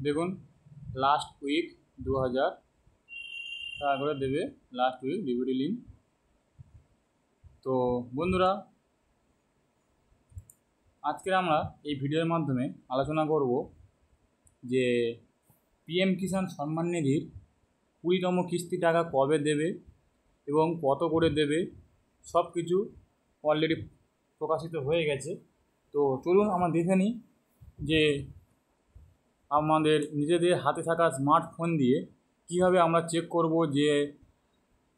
দেখুন last week 2000 টাকা করে দেবে লাস্ট উইক ডিবিটি লিঙ্ক। তো বন্ধুরা, আজকে আমরা এই ভিডিওর মাধ্যমে আলোচনা করব যে পিএম কিষাণ সম্মান নিধির 20তম কিস্তি টাকা কবে দেবে এবং কত করে দেবে, সব কিছু অলরেডি প্রকাশিত হয়ে গেছে। তো চলুন আমরা দেখে নিই যে আমাদের নিজেদের হাতে থাকা স্মার্টফোন দিয়ে কীভাবে আমরা চেক করব যে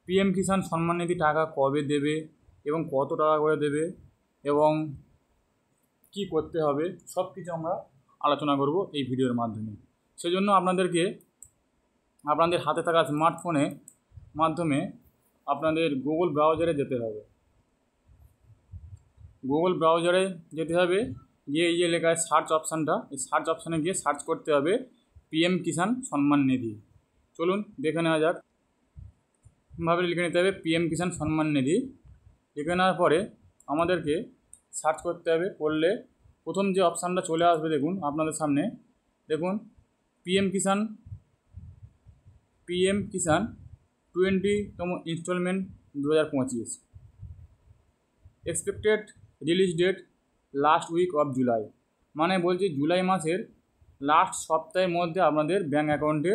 পিএম কিষাণ সম্মান নিধি টাকা কবে দেবে এবং কত টাকা করে দেবে এবং কি করতে হবে, সব কিছু আমরা আলোচনা করব এই ভিডিওর মাধ্যমে। সেজন্য আপনাদেরকে আপনাদের হাতে থাকা স্মার্টফোনের মাধ্যমে আপনাদের গুগল ব্রাউজারে যেতে হবে। গুগল ব্রাউজারে যেতে হবে, গিয়ে এই যে লেখা আছে সার্চ অপশানটা, এই সার্চ অপশানে গিয়ে সার্চ করতে হবে পিএম কিষাণ সম্মান নিধি। চলুন দেখে নেওয়া যাক। ভাবে লিখে নিতে হবে পিএম কিষাণ সম্মান নিধি। লিখে নেওয়ার পরে আমাদেরকে সার্চ করতে হবে। করলে প্রথম যে অপশানটা চলে আসবে দেখুন আপনাদের সামনে, দেখুন পিএম কিষাণ 20তম installment 2025, expected release date last week of July. মানে বলছি জুলাই মাসের লাস্ট সপ্তাহের মধ্যে আপনাদের ব্যাঙ্ক অ্যাকাউন্টে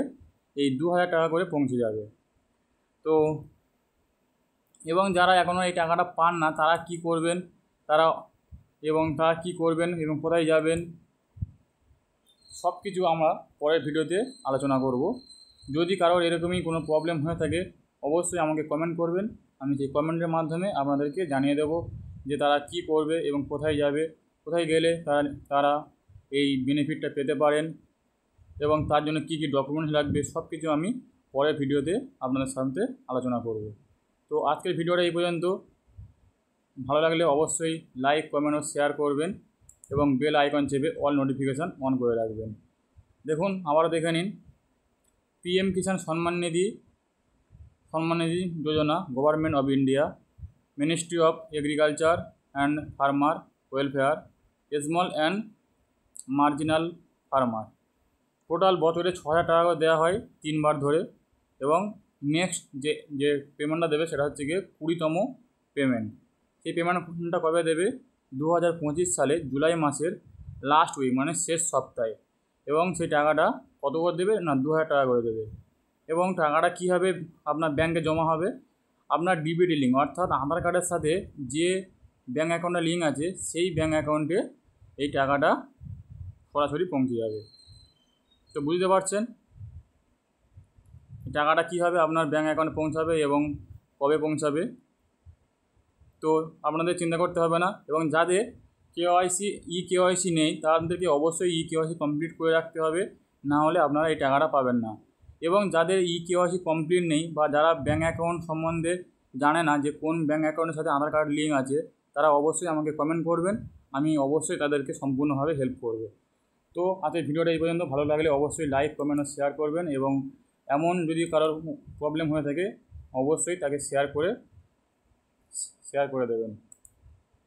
এই 2000 টাকা করে পৌঁছে যাবে। তো এবং যারা এখনও এই টাকাটা পান না তারা কি করবেন, তারা কি করবেন এবং কোথায় যাবেন, সব কিছু আমরা পরের ভিডিওতে আলোচনা করব। যদি কারোর এরকমই কোনো প্রবলেম হয়ে থাকে অবশ্যই আমাকে কমেন্ট করবেন। আমি সেই কমেন্টের মাধ্যমে আপনাদেরকে জানিয়ে দেব যে তারা কি করবে এবং কোথায় যাবে, কোথায় গেলে তারা এই বেনিফিটটা পেতে পারেন এবং তার জন্য কী কী ডকুমেন্টস লাগবে, সব কিছু আমি পরের ভিডিওতে আপনাদের সাথে আলোচনা করব। তো আজকের ভিডিওটা এই পর্যন্ত। ভালো লাগলে অবশ্যই লাইক, কমেন্ট ও শেয়ার করবেন এবং বেল আইকন চেপে অল নোটিফিকেশান অন করে রাখবেন। দেখুন আবারও দেখে নিন, PM Kisan Samman Nidhi Yojana, government of India, ministry of agriculture and farmer welfare, small and marginal farmer. Total বছরে 6000 টাকা করে দেওয়া হয় 3 বার ধরে এবং নেক্সট যে পেমেন্টটা দেবে সেটা হচ্ছে গিয়ে 20তম পেমেন্ট। সেই পেমেন্টটা কবে দেবে? 2025 সালে জুলাই মাসের লাস্ট উইক মানে শেষ সপ্তাহে। এবং সেই টাকাটা কত করে দেবে না 2000 টাকা করে দেবে। এবং টাকাটা কীভাবে আপনার ব্যাঙ্কে জমা হবে? আপনার ডিবিটি লিঙ্ক অর্থাৎ আধার কার্ডের সাথে যে ব্যাঙ্ক অ্যাকাউন্টের লিঙ্ক আছে সেই ব্যাঙ্ক অ্যাকাউন্টে এই টাকাটা সরাসরি পৌঁছে যাবে। তো বুঝতে পারছেন টাকাটা কীভাবে আপনার ব্যাঙ্ক অ্যাকাউন্টে পৌঁছাবে এবং কবে পৌঁছাবে। তো আপনাদের চিন্তা করতে হবে না। এবং যাদের কেওয়াইসি নেই তাদেরকে অবশ্যই কেওয়াইসি কমপ্লিট করে রাখতে হবে, না হলে আপনারা এই টাকাটা পাবেন না। এবং যাদের কেওয়াইসি কমপ্লিট নেই বা যারা ব্যাঙ্ক অ্যাকাউন্ট সম্বন্ধে জানে না যে কোন ব্যাঙ্ক অ্যাকাউন্টের সাথে আধার কার্ড লিঙ্ক আছে, তারা অবশ্যই আমাকে কমেন্ট করবেন, আমি অবশ্যই তাদেরকে সম্পূর্ণভাবে হেল্প করব। তো আজকের ভিডিওটা এই পর্যন্ত। ভালো লাগলে অবশ্যই লাইক, কমেন্ট ও শেয়ার করবেন এবং এমন যদি কারোর প্রবলেম হয়ে থাকে অবশ্যই তাকে শেয়ার করে দেবেন।